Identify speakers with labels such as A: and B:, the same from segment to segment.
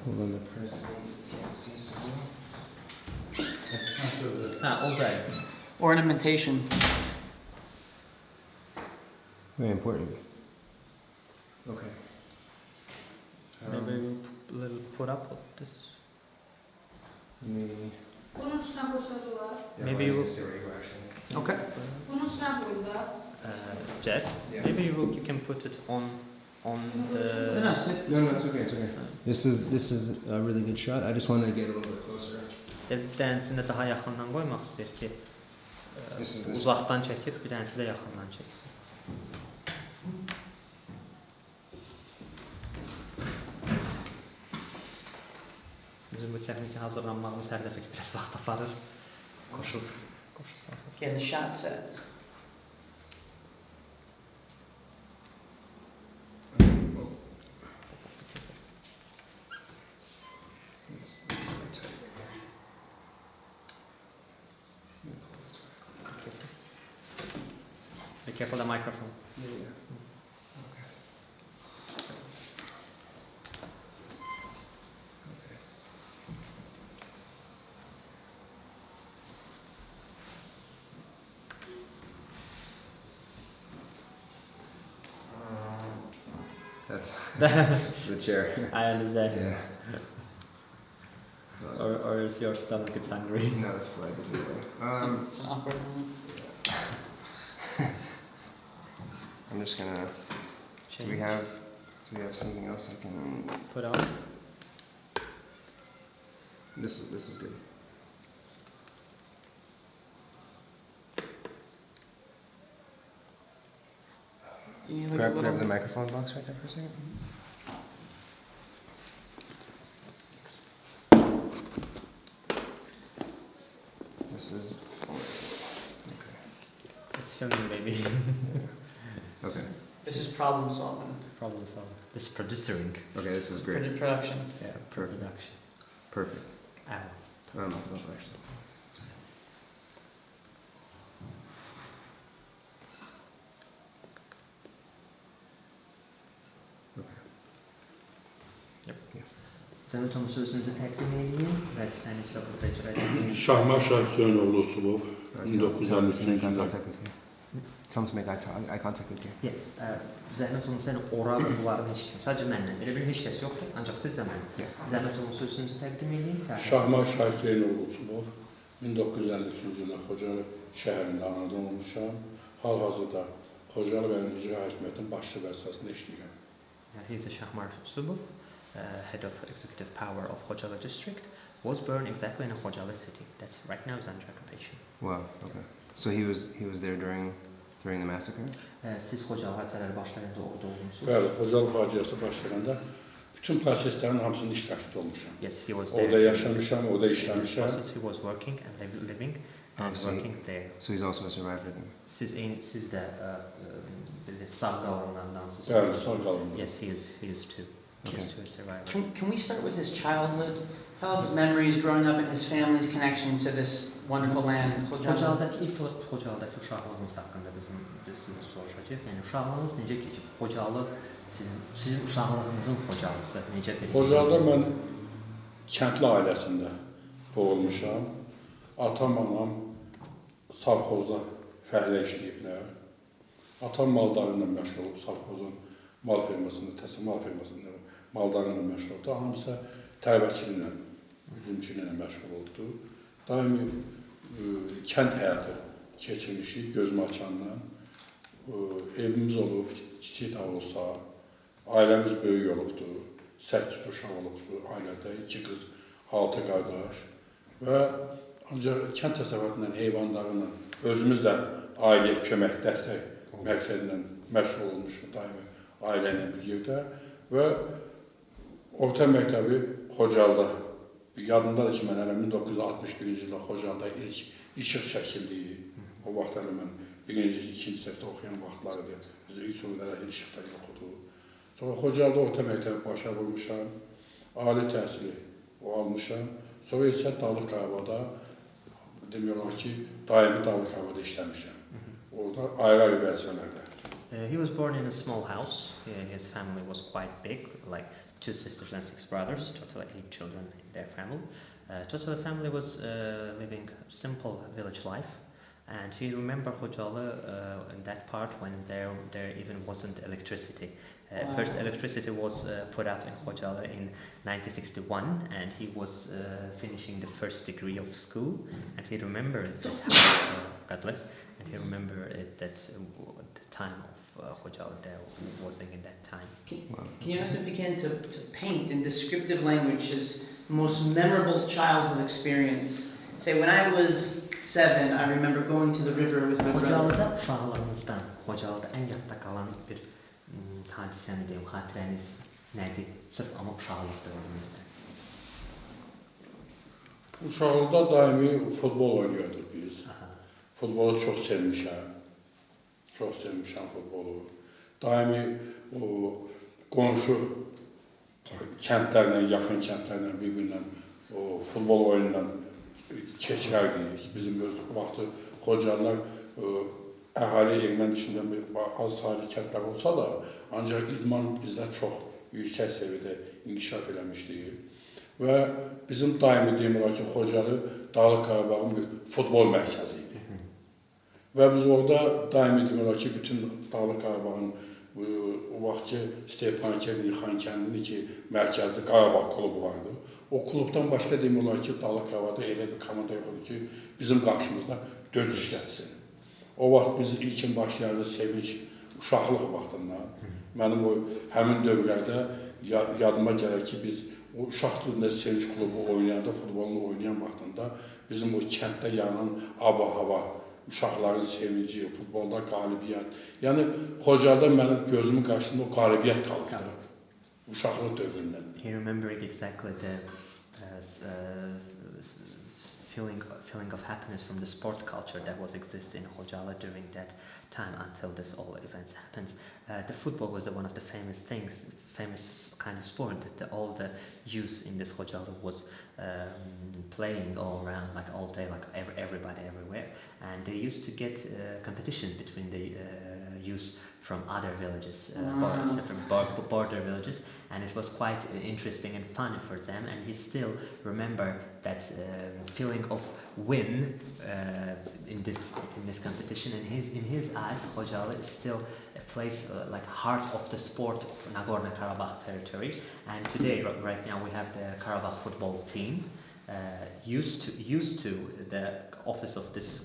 A: Hold on, the president can't see so well.
B: All day.
C: Ornamentation.
A: Very important. Okay.
B: Maybe we'll put up with this.
A: Maybe.
D: Bunun üstüne koysalar.
B: Maybe you will.
A: Okay.
D: Bunun üstüne burada.
B: Jeff,
A: Yeah.
B: maybe you can put it on the.
A: No, it's okay. It's okay. This is a really good shot. I just wanted to get a little bit closer.
B: Bir tanesini de daha yakından koymak ister ki
A: This is
B: uzaktan çekip bir tanesi de yakından çeksin. Bizim bu texniki hazırlanmamız her dəfə ki biraz vaxt aparır. Koşub hazır.
C: Get the shot set.
A: It's tight.
B: Be careful the microphone.
A: Yeah. That's the chair.
B: I understand.
A: Yeah.
B: Or is your stomach it's hungry?
A: No, the flag is away.
C: It's an awkward moment.
A: I'm just gonna. Do we have something else I can?
B: Put on?
A: This is good.
C: You need like a
A: Grab
C: little.
A: the microphone box right there for a second. This is. Okay.
B: It's filming, baby.
A: Okay.
C: This is problem solving.
B: Problem solved. This is producing.
A: Okay, this is great.
C: Production.
B: Yeah,
A: Perfect.
B: production.
A: Perfect.
B: Ow.
A: Myself actually.
B: Zəhmət olmasa sözünüzü təqdim edin. Vəzifəniz və burada icra edin.
E: Şahmar Şah Hüseynoğlu Subov,
A: Tell him to make
E: 1953
A: eye
E: yılında.
A: contact with you. Tell him to make eye contact with you.
B: Zəhmət olmasa ora bunların heç kim, sadəcə mənlə. Elə bir heç kəs yoxdur, ancaq siz də mən.
A: Yeah.
B: Zəhmət olmasa sözünüzü təqdim edin.
E: Şahmar Şah Hüseynoğlu Subov, 1953 yılında Xocalı şəhərində anadan olmuşam. Hal-hazırda Xocalı bəyin icra hakimiyyətinin başçı vəzifəsində işləyirəm.
B: He's a Shahmar Subov, head of executive power of Khojala district. Was born exactly in Khojala city. That's right now is under occupation.
A: Wow. Okay. So he was there during the massacre.
B: Siz Khojala hadisələri başlarında orada olmusunuz.
E: Bəli, Xocalı faciəsi başlayanda bütün proseslərin hamısının iştirakçısı olmuşam.
B: Yes, he was there.
E: Orada yaşamışam, orada
B: In the
E: işləmişəm.
B: process, he was working and living and
A: so he-
B: working there.
A: So he's also a survivor then.
B: Siz də sağ qalanlardansınız.
E: Bəli, sağ qalın.
B: Yes, he is too. He is too a survivor.
C: Can we start with his childhood? Tell us his memories growing up and his family's connection to this wonderful land, Khojalı.
B: Xocaldakı ilk olaraq Xocaldakı uşaqlığınız haqqında biz sizdən soruşacağıq. Yəni uşaqlığınız necə keçib? Xocalı sizin uşaqlığınızın Xocalısı necə bir?
E: Xocalıda mən kəndli ailəsində doğulmuşam. Atam, anam savxozda fəhlə işləyiblər. Atam maldarı ilə məşğul olub, savxozun mal firmasında, təsir mal firmasında maldarı ilə məşğul oldu. Anam isə tərbiyəçiliklə, üzümçülüklə məşğul oldu. Daimi kənd həyatı keçirmişik gözümü açandan. Evimiz olub, kiçik də olsa, ailəmiz böyük olubdu. 8 uşaq olubdu ailədə, 2 qız, 6 qardaş. Və ancaq kənd təsərrüfatıyla, heyvanlarla özümüz də ailəyə kömək, dəstək məqsədlə məşğul olmuşuq daimi ailə ilə bir yerdə. Və orta məktəbi Xocalıda, yadımdadır ki, mən hələ 1961-ci ildə Xocalıda ilk işıq çəkildiyi, o vaxtlarda mən birinci, ikinci səhvdə oxuyan vaxtlarıdır. Bizə ilk öyrədə işıqlar yoxdu. Sonra Xocalıda orta məktəbi başa vurmuşam, ali təhsili almışam. Sonra isə Dağlıq Qarabağda, demək olar ki, daimi Dağlıq Qarabağda işləmişəm. Orada ayrı-ayrı vəzifələrdə.
B: He was born in a small house. His family was quite big, like 2 sisters and 6 brothers, totally 8 children in their family. Totally the family was living simple village life. And he remember Hocalı in that part when there even wasn't electricity. First electricity was put up in Hocalı in 1961, and he was finishing the first degree of school. And he remembered that God bless. And he remembered that the time of Hocalı there wasn't in that time.
C: Can you ask me if you can to paint in descriptive language his most memorable childhood experience? Say, when I was 7, I remember going to the river with my brother.
B: Hocalı'da uşaqlığınızdan, Hocalı'da en yadda kalan bir hadise mi diyeyim, xatirəniz nədir? Sırf ama uşaqlıq dövrünüzdə.
E: Uşaqlıqda daimi futbol oynuyorduk biz. Futbolu çox sevmişəm. Çox sevmişəm futbolu. Daimi o qonşu kəndlərlə, yaxın kəndlərlə bir-birinə o futbol oyunundan keçirərdik. Bizim öz vaxtı Xocalılar əhali erməni içində az sayılı kəndlər olsa da, ancaq idman bizdə çox yüksək səviyyədə inkişaf eləmişdir. Və bizim daimi deyim olar ki, Xocalı Dağlıq Qarabağın bir futbol mərkəzi idi. Və biz orada daimi deyim olar ki, bütün Dağlıq Qarabağın o vaxtki Stepankerni, Xankəndini ki, mərkəzli Qarabağ klubu vardı. O klubdan başqa deyim olar ki, Dağlıq Qarabağda elə bir komanda yoxdur ki, bizim qarşımızda dözüş gəlsin. O vaxt biz ilkin başlayardı sevinç, uşaqlıq vaxtında. Mənim o həmin dövrlərdə yadıma gəlir ki, biz o uşaq türündə sevinç klubu oynayanda, futbolunu oynayan vaxtında bizim o kənddə yanan aba-hava, uşaqların sevinci, futbolda qalibiyyət. Yəni, Xocalıda mənim gözümün qarşısında o qalibiyyət qalırdı. Uşaqlıq dövründən.
B: He remembering exactly the feeling of happiness from the sport culture that was existing in Hocalı during that time until this all events happens. The football was one of the famous kind of sport that all the youth in this Hocalı was playing all around, like all day, like everybody everywhere. And they used to get competition between the youth from other villages, border villages, and it was quite interesting and funny for them. And he still remember that feeling of win in this competition. And in his eyes, Hocalı is still a place like heart of the sport of Nagorno-Karabakh territory. And today, right now, we have the Karabakh football team. Used to the office of this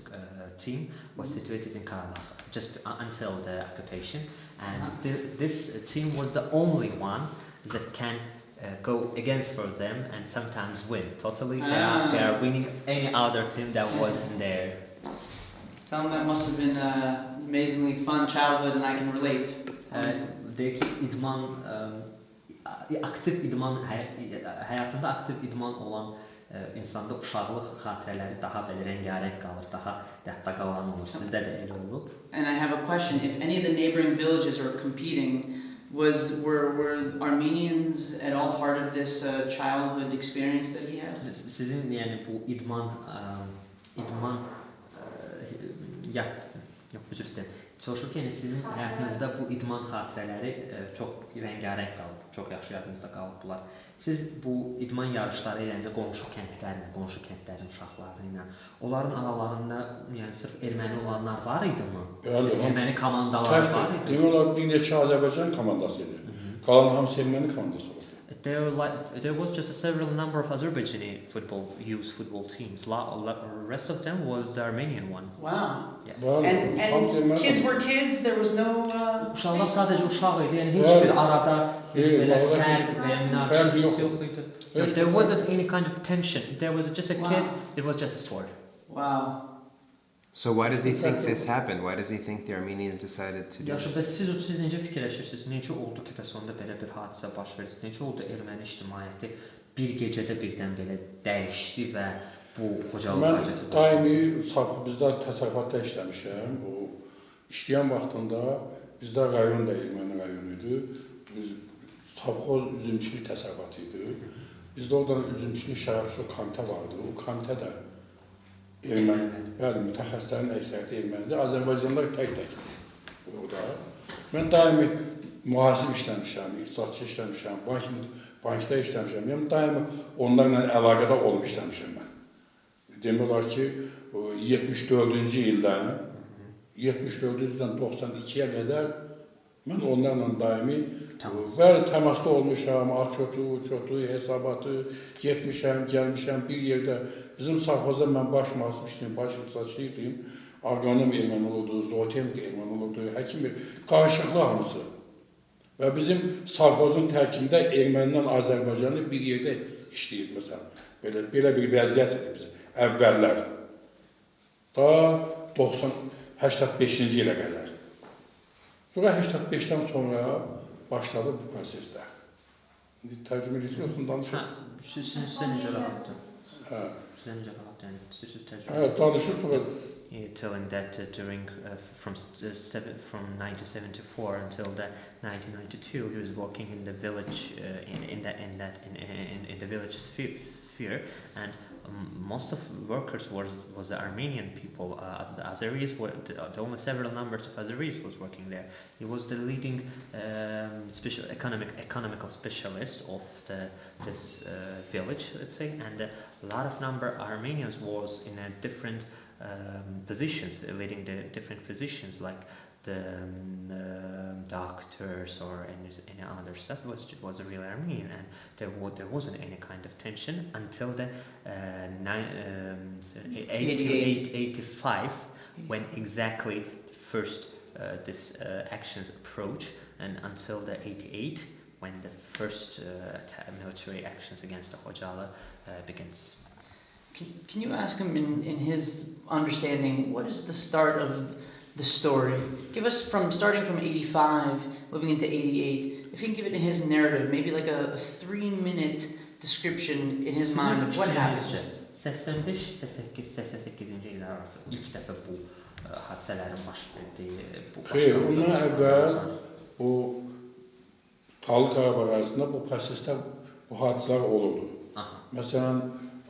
B: team was situated in Karabakh just until the occupation, and this team was the only one that can go against for them and sometimes win. Totally, they are winning any other team that wasn't there.
C: Tell them that must have been an amazingly fun childhood, and I can relate.
B: Hayatında aktif idman olan insanda uşaqlıq xatirələri daha belə rəngarəng qalır, daha yadda qalan olur. Sizdə də elə olub?
C: And I have a question. If any of the neighboring villages were competing, were Armenians at all part of this childhood experience that he had?
B: Sizin yəni bu idman üzr istəyirəm. Soruşur ki, yəni sizin həyatınızda bu idman xatirələri çox rəngarəng qalıb, çox yaxşı yadınızda qalıblar. Siz bu idman yarışları ilə qonşu kəndlərin uşaqları ilə, onların aralarında yəni sırf erməni olanlar var idimi? Erməni komandalar var idi?
E: Demək olar bir neçə Azərbaycan komandası idi. Qalan hamısı erməni komandası oldu.
B: There was just a several number of Azerbaijani youth football teams. The rest of them was the Armenian one.
C: Wow.
B: Yeah.
C: And kids were kids. There was no.
B: Uşaqlar sadəcə uşaq idi. Yəni heç bir arada belə fərq və ya münaqişə yox idi. There wasn't any kind of tension. There was just a kid. It was just a sport.
C: Wow.
A: So why does he think this happened? Why does he think the Armenians decided to do
B: Yaxşı,
A: this?
B: bəs siz necə fikirləşirsiniz? Necə oldu ki, bəs onda belə bir hadisə baş verdi? Necə oldu erməni ictimaiyyəti bir gecədə birdən belə dəyişdi və bu Xocalı faciəsi baş verdi?
E: Daimi bizdə təsərrüfatda işləmişəm. O işləyən vaxtında bizdə rayon da erməni rayonu idi. Biz savxoz üzümçülük təsərrüfatı idi. Bizdə oradan üzümçülük şərabçılıq komitə vardı. O komitə də erməni, bəli, mütəxəssislərin əksəriyyəti ermənidir. Azərbaycanlılar tək-təkdir orada. Mən daimi mühasib işləmişəm, iqtisadçı işləmişəm, bankda işləmişəm. Yəni daimi onlarla əlaqədə olub işləmişəm mən. Demək olar ki, 74-cü ildən 92-yə qədər mən onlarla daimi və təmasda olmuşam, açotu, hesabatı, getmişəm, gəlmişəm bir yerdə. Bizim savxozda mən baş mühasib işləyim, baş iqtisadçı idim. Agronom erməni oldu, zootexnik erməni oldu, həkim qarışıqlı hamısı. Və bizim savxozun tərkibində ermənidən Azərbaycanlı bir yerdə işləyir məsələn. Belə bir vəziyyət idi bizim əvvəllər. Da 85-ci ilə qədər. Sonra 85-dən sonra başladı bu proseslər. İndi tərcümə ediyorsun, danışın.
B: Sizə necə rahatdır?
E: Hə.
B: Sizə necə rahatdır? Yəni siz tərcümə.
E: Hə, danışın sonra.
B: Telling that during from 1974 until 1992 he was working in the village in the village sphere and most of workers was Armenian people. Azeris were the only several numbers of Azeris was working there. He was the leading economical specialist of this village, let's say, and a lot of number Armenians was in a different positions, leading the different positions like the doctors or any other stuff was really Armenian, and there wasn't any kind of tension until the 85 when exactly first this actions approach, and until the 88 when the first military actions against the Hojala begins.
C: Can you ask him in his understanding, what is the start of the story? Give us starting from 85, moving into 88, if you can give it in his narrative, maybe like a 3-minute description in his mind of what happened.
B: 85-88-88-ci illər arası ilk dəfə bu hadisələrin baş verdiyi bu
E: Xeyr, ondan əvvəl bu Dağlıq Qarabağ arasında bu prosesdə bu hadisələr olurdu. Məsələn,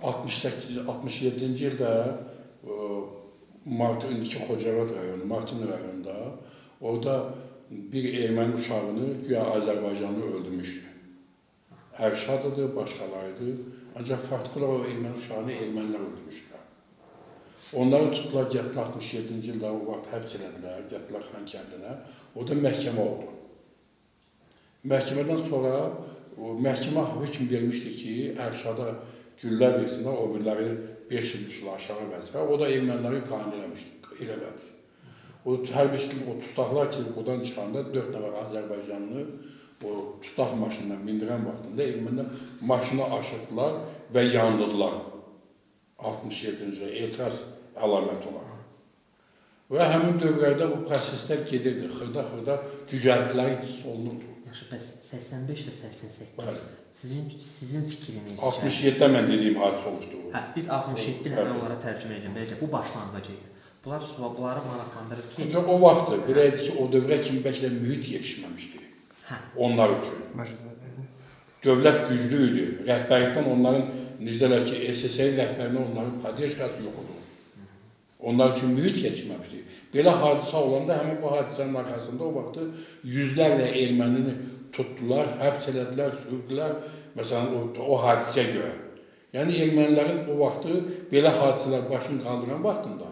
E: 67-ci ildə indiki Xocavat rayonu, Martin rayonunda orada bir erməni uşağını güya Azərbaycanlı öldürmüşdü. Ərşadıdır, başqalarıydı. Ancaq farklı o erməni uşağını ermənilər öldürmüşdülər. Onları tutdular, getdilər 67-ci ildə o vaxt həbs elədilər, getdilər Xan kəndinə. Orada məhkəmə oldu. Məhkəmədən sonra məhkəmə hökm vermişdi ki, Ərşada güllər versinlər, o birləri 5 il aşağı vəzifə. O da erməniləri qanun eləmədi. O hərbiçilər, o tustaqlar ki, buradan çıxanda 4 nəfər Azərbaycanlı o tustaq maşınından mindirən vaxtında ermənilər maşını aşırtdılar və yandırdılar. 67-ci etiraz əlaməti olaraq. Və həmin dövrlərdə bu proseslər gedirdi. Xırda cücərtilər hiss olunurdu.
B: Yaxşı, bəs 85 və 88 sizin fikriniz
E: 67-də mən dediyim hadisə olubdu.
B: Hə, biz 67-ni həmin onlara tərcümə edəcəm. Beləcə, bu başlanğıcı idi. Bunları maraqlandırır ki...
E: Ancaq o vaxtı, belə idi ki, o dövrə kimi bəlkə də mühit yetişməmişdi. Onlar üçün. Dövlət güclü idi. Rəhbərlikdən onların, necələr ki, SSR rəhbərinə onların podyeşkası yox oldu. Onlar üçün mühit yetişməmişdi. Belə hadisə olanda həmin bu hadisənin arxasında o vaxtı yüzlərlə ermənini tutdular, həbs elədilər, sürdülər. Məsələn, o hadisəyə görə. Yəni, ermənilərin o vaxtı belə hadisələr başını qaldıran vaxtında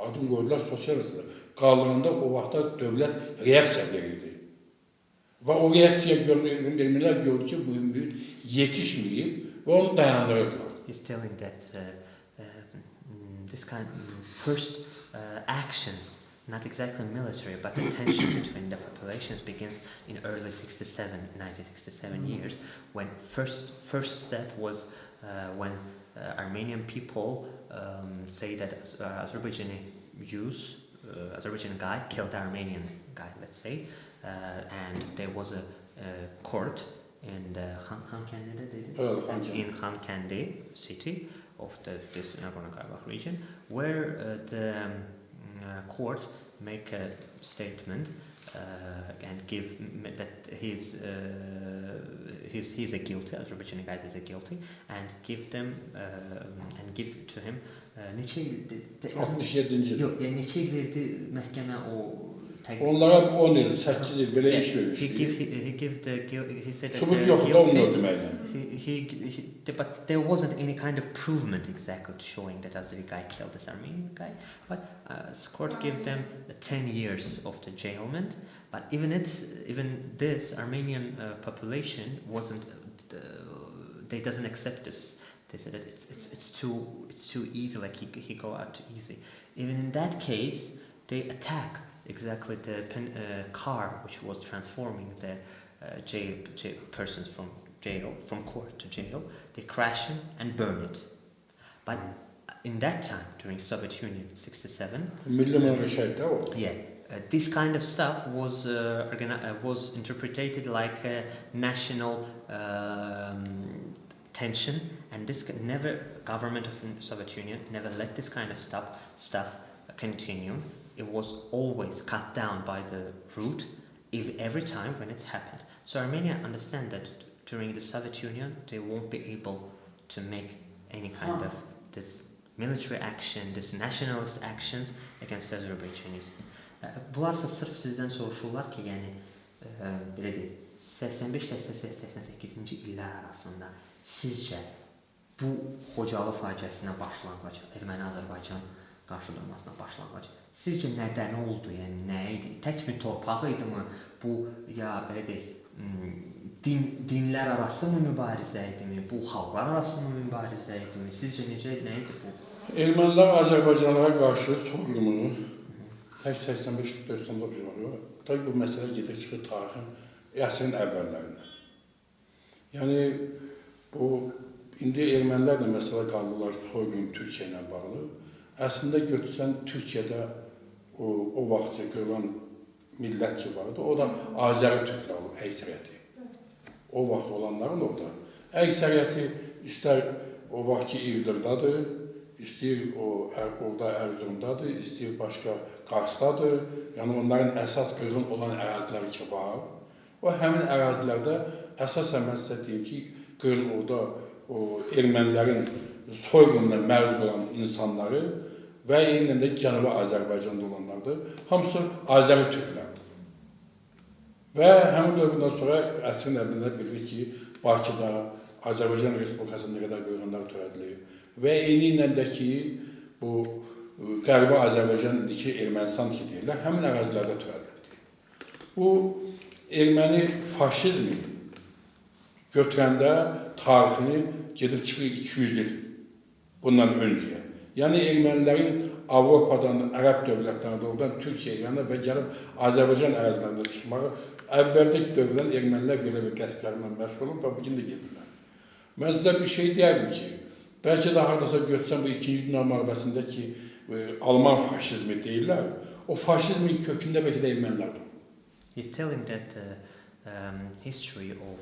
E: adını qoydular sosial məsələ. Qaldıranda o vaxtda dövlət reaksiya verirdi. Və o reaksiya ermənilər gördü ki, bu mühit yetişməyib və onu dayandırırdılar.
B: He's telling that this kind of first actions, not exactly military, but the tension between the populations begins in early 1967 years, when first step was when Armenian people say that Azerbaijani guy killed Armenian guy, let's say, and there was a court in the Khan Kendi city of this Nagorno-Karabakh region, where the court make a statement and give that he's a guilty, Azerbaijani guy is a guilty, and give them and give to him neçə il
E: 67-ci il.
B: Yox, yəni neçə il verdi məhkəmə o
E: Onlara 10 il, 8 il belə iş
B: he
E: vermişdi.
B: he said that
E: Sübut
B: they're
E: yoxdur onun
B: guilty.
E: deməklə.
B: But there wasn't any kind of provement exactly showing that Azeri guy killed this Armenian guy. But court gave them 10 years of the jailment. But even this Armenian population wasn't. They doesn't accept this. They said that it's too easy. Like he go out too easy. Even in that case, they attack exactly the car which was transforming the jail persons from court to jail. They crash it and burn it. But in that time, during Soviet Union, 67,
E: Milli Mərkəzi şəhiddə o.
B: yeah, this kind of stuff was was interpreted like a national tension, and this government of Soviet Union never let this kind of stuff continue. It was always cut down by the root every time when it's happened. So Armenia understand that during the Soviet Union they won't be able to make any kind of this military action, this nationalist actions against Azerbaijanis. Bunlarsa sırf sizdən soruşurlar ki, yəni belə deyək, 85-88-ci illər arasında sizcə bu Xocalı faciəsinə başlanğıc, Erməni-Azərbaycan qarşıdurmasına başlanğıc, sizcə nədən oldu, yəni nə idi? Təkmi torpaq idi mi? Bu ya belə deyək, dinlər arası mı mübarizə idimi? Bu xalqlar arası mı mübarizə idimi? Sizcə necə, nə idi bu?
E: Ermənilər Azərbaycanlılara qarşı soyqırımını tək 85-90-da yox. Tabii bu məsələ gedir çıxır tarixin, əsrin əvvəllərinə. Yəni bu indi ermənilər də məsələ qaldılar soyqırım Türkiyə ilə bağlı. Əslində götürsən Türkiyədə o vaxt görülən millət ki vardı, o da Azəri türklər olub əksəriyyəti. O vaxt olanların orada əksəriyyəti istər o vaxt ki İvdirdadır, istəyir orada Ərzurumdadır, istəyir başqa Qarsdadır. Yəni onların əsas qırğın olan əraziləri ki var. O həmin ərazilərdə əsasən mən sizə deyim ki, orada o ermənilərin soyğununa məruz olan insanları və eynilə də Cənubi Azərbaycanda olanlardır. Hamısı Azəri türklərdir. Və həmin dövrdən sonra əsrin əvvəlində bilirik ki, Bakıda Azərbaycan Respublikasında nə qədər qırğınlar törədilir. Və eynilə də ki, bu Qərbi Azərbaycandakı Ermənistan ki deyirlər, həmin ərazilərdə törədilirdi. Bu erməni faşizmi götürəndə tarixini gedib çıxır 200 il bundan öncəyə. Yəni ermənilərin Avropadan, ərəb dövlətlərində oradan Türkiyəyə yanına və gəlib Azərbaycan ərazilərində çıxmağı əvvəldəki dövrdən ermənilər belə bir qəsblərlə məşğul olub və bugün də gedirlər. Mən sizə bir şey deyərdim ki, bəlkə də hardasa götürsəm bu 2-ci Dünya müharibəsində ki, Alman faşizmi deyirlər, o faşizmin kökündə bəlkə də ermənilərdir.
B: He's telling that history of